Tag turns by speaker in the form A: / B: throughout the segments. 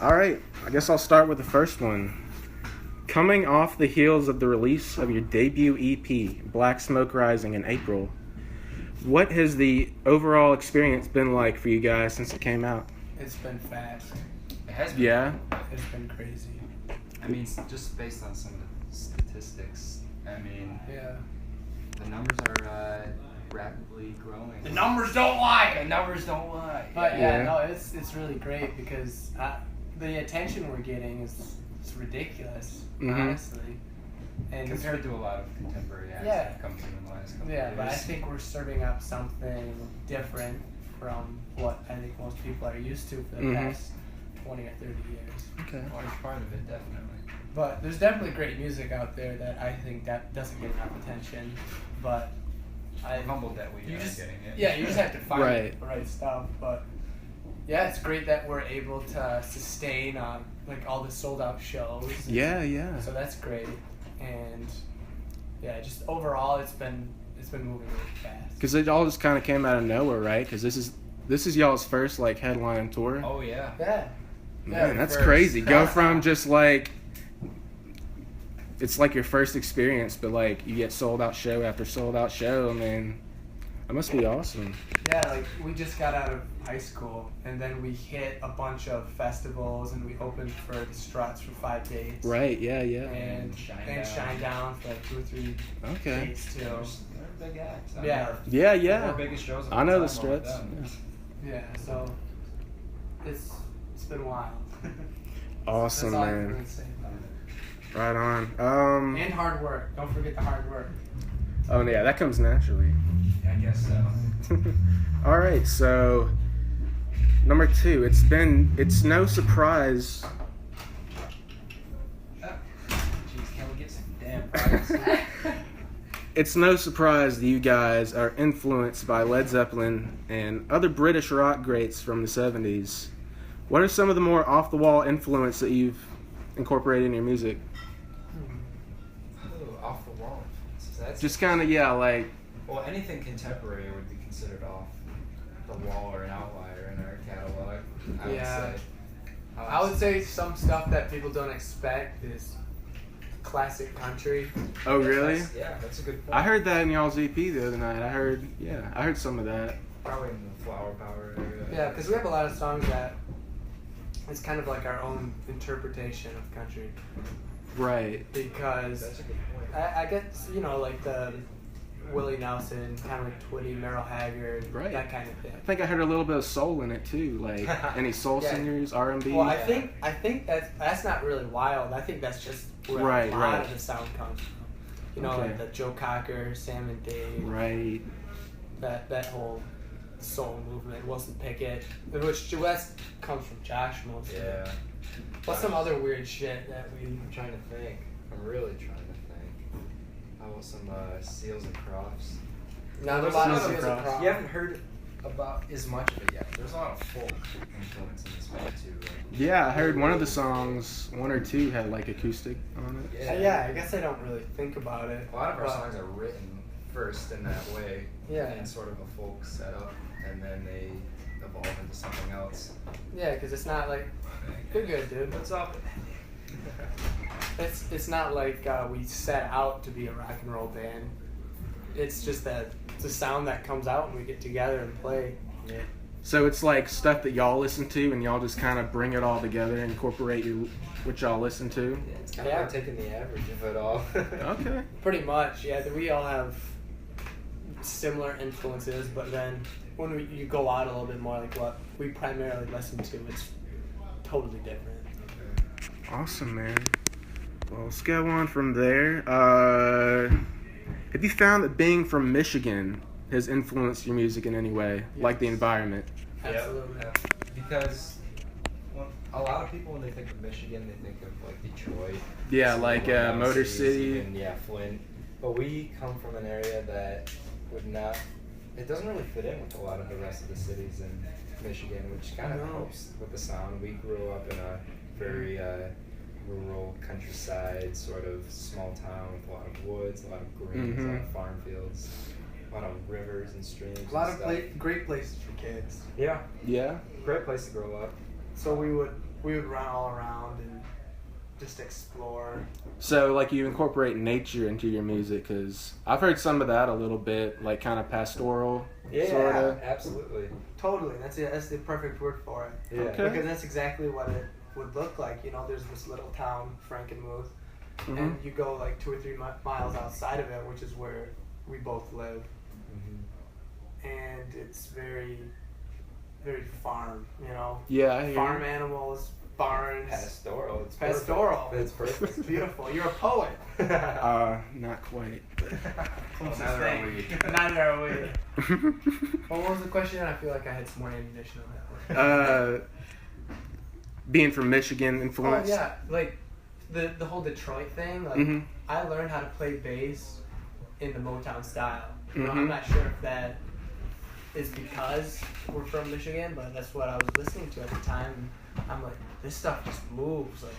A: All right, I guess I'll start with the first one. Coming off the heels of the release of your debut EP, Black Smoke Rising, in April, what has the overall experience been like for you guys since it came out?
B: It's been fast.
C: It has been.
A: Yeah?
B: It's been crazy.
C: I mean, just based on some of the statistics, I mean,
B: Yeah.
C: the numbers are rapidly growing.
B: The numbers don't lie!
C: The numbers don't lie.
B: But
A: Yeah.
B: no, it's really great because the attention we're getting is ridiculous, honestly. And
C: Compared to a lot of contemporary acts
B: Yeah.
C: that have come through in the last couple of
B: yeah,
C: years.
B: but I think we're serving up something different from what I think most people are used to for the past 20 or 30 years.
A: Okay.
C: Large part of it, definitely.
B: But there's definitely great music out there that I think that doesn't get enough attention. But
C: I'm humbled that we
B: you
C: are
B: just
C: getting it.
B: yeah, you just have to find
A: Right.
B: the right stuff. But yeah, it's great that we're able to sustain on like all the sold out shows.
A: Yeah.
B: So that's great, and yeah, just overall it's been moving really fast.
A: Because it all just kind of came out of nowhere, right? Because this is y'all's first like headline tour.
C: Oh, yeah.
B: Yeah.
A: Man, that's
B: first.
A: crazy. Go from just like it's like your first experience, but like you get sold out show after sold out show. I mean, that must be awesome.
B: Yeah, like we just got out of high school, and then we hit a bunch of festivals, and we opened for the Struts for 5 days.
A: Right? Yeah.
B: And Shinedown for like 2 or 3
A: Okay.
B: dates too.
C: They're big acts.
B: Yeah.
A: Yeah.
C: Our biggest shows of
A: I
C: all
A: know the
C: time are with
A: Struts.
C: them.
A: Yeah.
B: Yeah, so it's been wild.
A: Awesome,
B: That's all I can
A: man.
B: really say about it.
A: Right on.
B: And hard work. Don't forget the hard work.
A: Oh yeah, that comes naturally.
C: I guess so.
A: All right, so number 2. It's no surprise.
C: Jeez, can we get some damn privacy?
A: It's no surprise that you guys are influenced by Led Zeppelin and other British rock greats from the 70s. What are some of the more off-the-wall influence that you've incorporated in your music?
C: Ooh, off the wall. So that's
A: Just kind of, like...
C: Well, anything contemporary would be considered off the wall or an outlier in our catalog, I would
B: Yeah.
C: say.
B: I would say some stuff that people don't expect is classic country.
A: Oh, really?
C: That's a good point.
A: I heard that in y'all's EP the other night. I heard some of that.
C: Probably in the Flower Power area.
B: Yeah, because we have a lot of songs that it's kind of like our own interpretation of country.
A: Right.
B: Because
C: That's a good point.
B: I get, like the Willie Nelson, kind of like Twitty, Merle Haggard,
A: Right.
B: that kind of thing.
A: I think I heard a little bit of soul in it too, like any soul
B: Yeah.
A: singers, R&B.
B: Well, I think that's not really wild. I think that's just where
A: Right,
B: a lot
A: right.
B: of the sound comes from.
A: Okay.
B: Like the Joe Cocker, Sam and Dave,
A: Right.
B: that whole soul movement, Wilson Pickett, which comes from Josh mostly.
C: Yeah.
B: What's some other weird shit that we...
C: I'm trying to think. I'm really trying to think. How about some Seals and Crofts?
B: Now there's a
A: Seals
B: lot of
A: and
B: Seals and
A: Crofts.
B: Crofts.
C: You haven't heard about as much of it yet. There's a lot of folk influence in this band too. Like,
A: Yeah, I heard one of the songs, 1 or 2, had like acoustic on it.
B: Yeah, I guess I don't really think about it.
C: A lot of our
B: but-
C: songs are written first in that way,
B: Yeah.
C: in sort of a folk setup, and then they evolve into something else.
B: Yeah, because it's not like... Good, dude.
C: What's up?
B: It's not like we set out to be a rock and roll band. It's just that it's a sound that comes out when we get together and play.
C: Yeah.
A: So it's like stuff that y'all listen to, and y'all just kind of bring it all together and incorporate what y'all listen to.
C: Yeah, it's kind of like taking the average of it all.
A: Okay.
B: Pretty much, yeah. We all have similar influences, but then when you go out a little bit more, like what we primarily listen to, it's totally different.
A: Awesome, man. Well, let's go on from there. Have you found that being from Michigan has influenced your music in any way, like the environment?
B: Absolutely.
C: Yep. Because a lot of people, when they think of Michigan, they think of like Detroit.
A: Yeah, like Motor City.
C: And Flint. But we come from an area that would not, it doesn't really fit in with a lot of the rest of the cities in Michigan, which kind of helps with the sound. We grew up in a very rural countryside, sort of small town with a lot of woods, a lot of greens, a lot of farm fields, a lot of rivers and streams.
B: A lot of great places for kids.
C: Yeah,
A: Yeah.
C: great place to grow up.
B: So we would we would run all around and just explore.
A: So, like, you incorporate nature into your music, because I've heard some of that a little bit, like, kind of pastoral, sort of.
C: Absolutely.
B: Totally, that's the perfect word for it.
C: Yeah.
A: Okay.
B: Because that's exactly what it would look like. You know, there's this little town, Frankenmuth, and you go like 2 or 3 miles outside of it, which is where we both live, and it's very, very farm. You know.
A: Yeah, I hear
B: farm
A: you.
B: animals, barns.
C: Pastoral. It's
B: Pastoral.
C: Perfect. It's perfect.
B: It's beautiful. You're a poet.
A: Not quite.
B: Closest
C: Neither are
B: thing.
C: we.
B: Neither are we. Well, what was the question? I feel like I had some more ammunition on that one.
A: Being from Michigan
B: Oh
A: influence.
B: yeah, like the whole Detroit thing. Like I learned how to play bass in the Motown style. You know, I'm not sure if that is because we're from Michigan, but that's what I was listening to at the time. I'm like, this stuff just moves, like,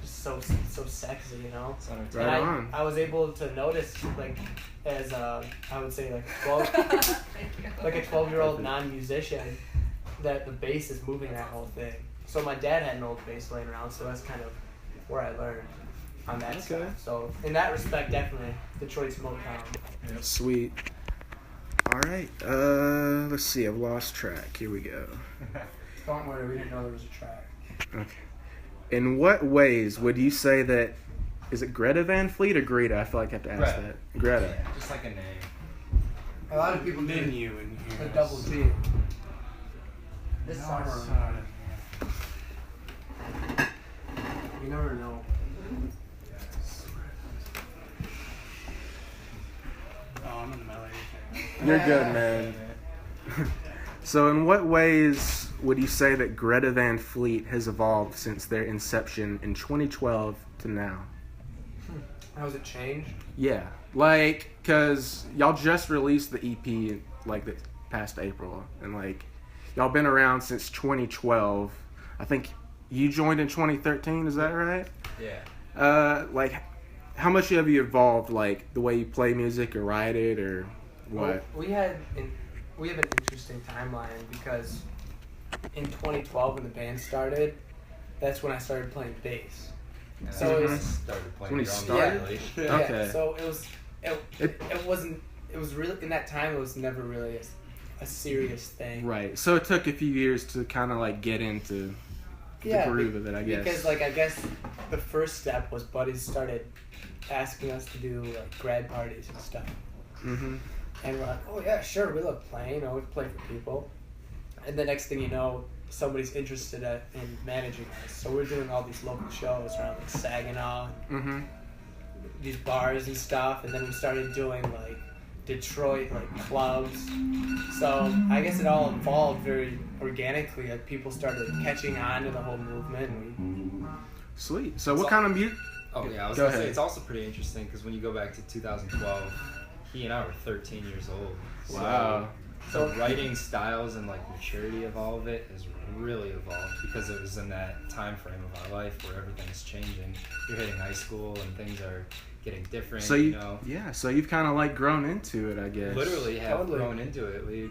B: just so sexy, you know.
A: Right on.
B: I was able to notice, like, as I would say, like 12-year-old non-musician, that the bass is moving that whole thing. So my dad had an old bass laying around, so that's kind of where I learned on that stuff. So in that respect, definitely Detroit's Motown.
A: Sweet. All right. Let's see. I've lost track. Here we go.
B: Don't worry, we didn't know there was a track.
A: Okay. In what ways would you say that? Is it Greta Van Fleet or Greta? I feel like I have to ask that. Greta.
C: Yeah, just like a name.
B: A lot of people
D: Then
B: do
D: you and
B: a
D: yours.
B: double G. This summer. You never know.
D: Oh, I'm in the melee.
A: You're good, man. So, in what ways would you say that Greta Van Fleet has evolved since their inception in 2012 to now?
B: How has it changed?
A: Yeah, like, cause y'all just released the EP like this past April, and like, y'all been around since 2012. I think you joined in 2013. Is that right?
C: Yeah.
A: Like, how much have you evolved, like the way you play music or write it or what?
B: Well, we have an interesting timeline because in 2012 when the band started, that's when I started playing bass.
C: And
B: So
C: that's
B: it
C: when
B: was-
C: I started playing
A: when he
C: drums,
A: started?
C: really.
B: Yeah,
A: Okay.
B: so it wasn't. It was really in that time. It was never really a serious thing.
A: Right. So it took a few years to kind of like get into the groove of it, I guess.
B: Because I guess the first step was buddies started asking us to do like grad parties and stuff,
A: Mm-hmm.
B: and we're like, oh yeah, sure, we love playing. We play for people, and the next thing you know, somebody's interested in managing us. So we're doing all these local shows around like Saginaw,
A: Mm-hmm.
B: these bars and stuff, and then we started doing like Detroit like clubs. So I guess it all evolved very organically. Like people started catching on to the whole movement. And
A: Sweet. So what kind of music?
C: Oh yeah, I was
A: Go
C: gonna say
A: ahead.
C: it's also pretty interesting because when you go back to 2012, he and I were 13 years old.
A: Wow.
C: So writing styles and like maturity of all of it has really evolved because it was in that time frame of our life where everything's changing. You're hitting high school and things are getting different.
A: So
C: you know,
A: so you've kind of like grown into it, I guess.
C: literally have
B: Totally.
C: grown into it.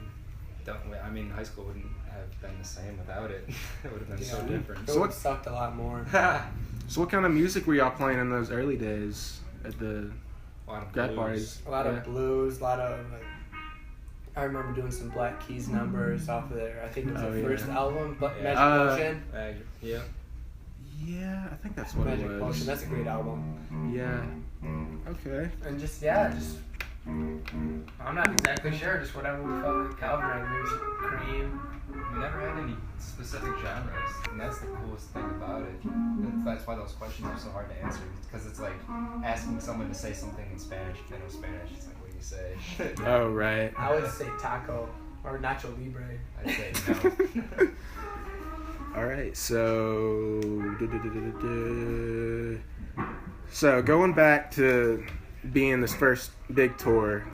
C: I mean, high school wouldn't have been the same without it. It would have been so
B: Yeah.
C: different.
B: it
A: So
B: would
A: what-
B: sucked a lot more.
A: So what kind of music were y'all playing in those early days at the
C: A lot of
A: grad
C: blues.
A: parties?
B: A lot of blues, a lot of like. I remember doing some Black Keys numbers off of their. I think it was
A: Oh,
B: their
A: yeah.
B: first album,
C: Yeah.
B: Magic Potion.
C: Yeah.
A: Yeah, I think that's what
B: Magic
A: it was.
B: Potion. That's a great album.
A: Yeah. Okay.
B: And just I'm not exactly sure. Just whatever we felt like covering. Maybe some Cream.
C: We never had any specific genres, and that's the coolest thing about it. And that's why those questions are so hard to answer, because it's like asking someone to say something in Spanish. If they know Spanish, it's like, what do you say?
A: Oh, right.
B: I would say taco or nacho libre.
C: I'd say no.
A: All right. So going back to being this first big tour,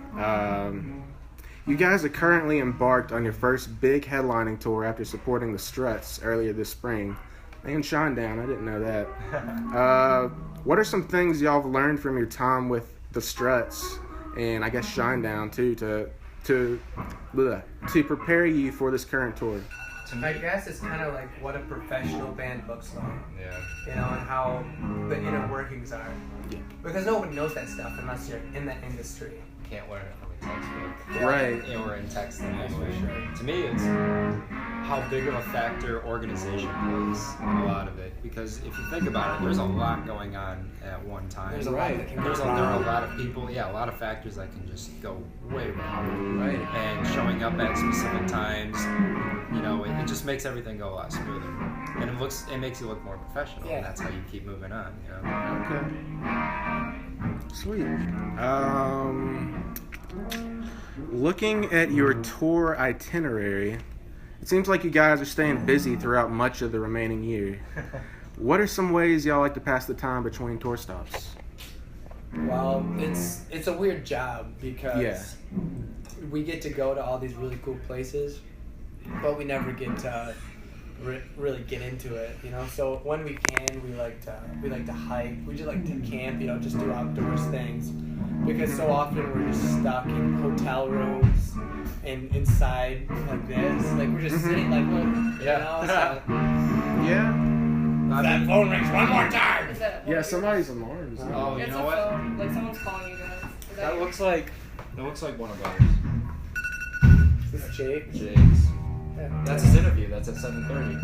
A: you guys are currently embarked on your first big headlining tour after supporting the Struts earlier this spring. And Shinedown, I didn't know that. What are some things y'all have learned from your time with the Struts and I guess Shinedown too to prepare you for this current tour?
C: To me,
B: I guess it's kind of like what a professional band looks like,
C: yeah.
B: you know, and how the inner workings are.
A: Yeah.
B: Because nobody knows that stuff unless you're in that industry.
C: Can't learn it from a textbook.
A: Right.
C: Or in text
B: That's for
C: anyway.
B: sure.
C: To me, it's how big of a factor organization plays in a lot of it. Because if you think about it, there's a lot going on at one time.
B: There's a lot that can go
C: There are
B: wrong.
C: a lot of people, a lot of factors that can just go way wrong.
A: Right.
C: And showing up at specific times, you know, it just makes everything go a lot smoother. And it makes you look more professional.
B: Yeah.
C: And that's how you keep moving on, you know.
A: Okay. Sweet. Looking at your tour itinerary, it seems like you guys are staying busy throughout much of the remaining year. What are some ways y'all like to pass the time between tour stops?
B: Well, it's a weird job because
A: Yeah.
B: we get to go to all these really cool places, but we never get to really get into it, you know. So when we can, we like to hike. We just like to camp, you know, just do outdoors things, because so often we're just stuck in hotel rooms and inside like this, like we're just sitting like, you know. So,
A: Yeah.
B: that phone rings one more time.
E: Is that
A: Yeah, somebody's alarms.
C: Oh, you
E: It's
C: know
E: a
C: what?
E: phone. Like someone's calling you guys. Is
C: That
E: you?
C: looks like one of ours.
B: Is this Jake?
C: Jake's.
B: Yeah.
C: That's his interview. That's at 7:30.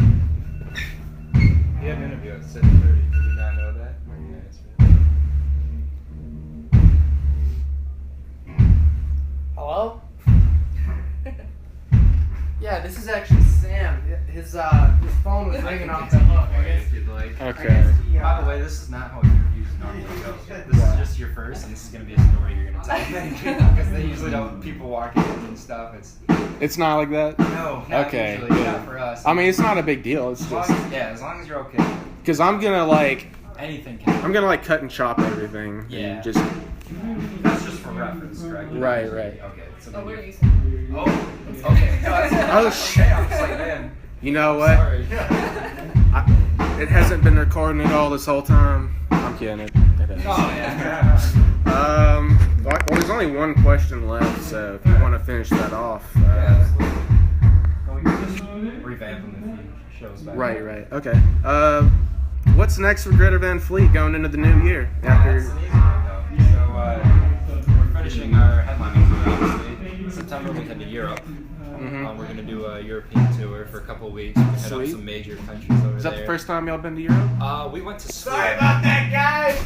C: He had an interview at 7:30. Did you not know that? Yeah, it's
B: Hello? Yeah, this is actually Sam. His phone was ringing off the hook.
C: if you'd like.
A: Okay.
C: By the way, this is not how interviews normally go. This is just your first, and this is going to be a story you're going to tell. Because they usually don't, people walking in and stuff.
A: It's not like that?
C: No, not
A: Okay,
C: usually.
A: good.
C: Not for us.
A: I mean, it's not a big deal. It's
C: as long
A: just...
C: as long as you're okay.
A: Because I'm gonna, like...
C: Anything can.
A: I'm gonna, like, cut and chop everything.
C: Yeah.
A: And just...
C: That's just for reference, correct?
A: Right.
C: Okay. So
E: Oh,
C: then
E: what are
C: you-
E: you saying?
C: Oh, okay.
A: Oh, shit.
C: I was like, man.
A: You know what?
C: Sorry.
A: It hasn't been recording at all this whole time. I'm kidding. It has.
C: Oh, yeah.
A: Well, there's only one question left, so if you want to finish that off.
C: Revamp them if you shows back.
A: Right. Okay. What's next for Greta Van Fleet going into the new year?
C: That's an easy one, though. So, we're finishing our headlining tour, obviously. In September, we head to Europe.
A: Mhm.
C: We're going to do a European tour for a couple of weeks. We head up
A: Sweet.
C: some major countries over
A: Is that
C: there.
A: the first time y'all been to Europe?
C: We went to Sweden.
B: Sorry about that, guys.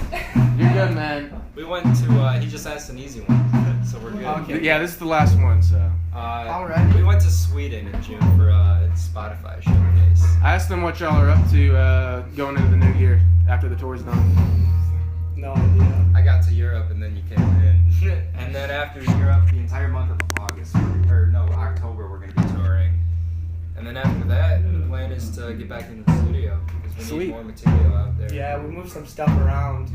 A: You're good, man.
C: We went to, he just asked an easy one, so we're good.
B: Okay.
A: Yeah, this is the last one, so.
B: Alright.
C: We went to Sweden in June for a Spotify showcase.
A: I asked them what y'all are up to going into the new year after the tour's done.
B: No idea.
C: I got to Europe and then you came in. And then after Europe, the entire month of October, we're going to be touring. And then after that, the plan is to get back into the studio because we
A: Sweet.
C: need more material out there.
B: Yeah, we moved some stuff around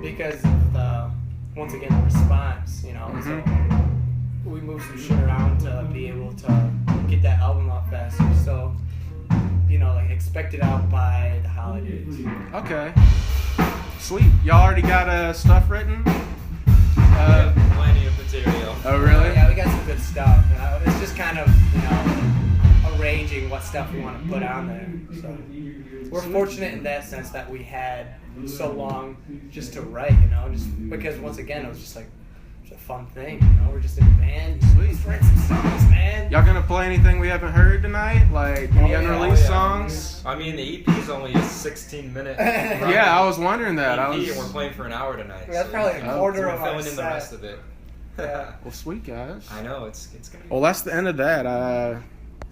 B: because of the, once again, the response, you know. So we moved some shit around to be able to get that album out faster. So, you know, like expect it out by the holidays.
A: Okay. Sweet. Y'all already got stuff written?
C: We have plenty of material.
A: Oh, really?
B: Yeah, we got some good stuff. You know? It's just kind of, you know, arranging what stuff we want to put on there. So we're fortunate in that sense that we had so long just to write, you know, just because once again it was just like it's a fun thing, you know. We're just in a band.
A: Sweet.
B: Let's write some songs, man.
A: Y'all gonna play anything we haven't heard tonight? Like any unreleased songs?
C: I mean, the EP is only a 16-minute.
A: Yeah, I was wondering that.
C: EP, and we're playing for an hour tonight.
B: That's probably a quarter
C: so we're
B: of our
C: filling in the
B: set.
C: rest of it.
B: Yeah.
A: Well, sweet guys.
C: I know it's gonna be.
A: Well, that's the end of that.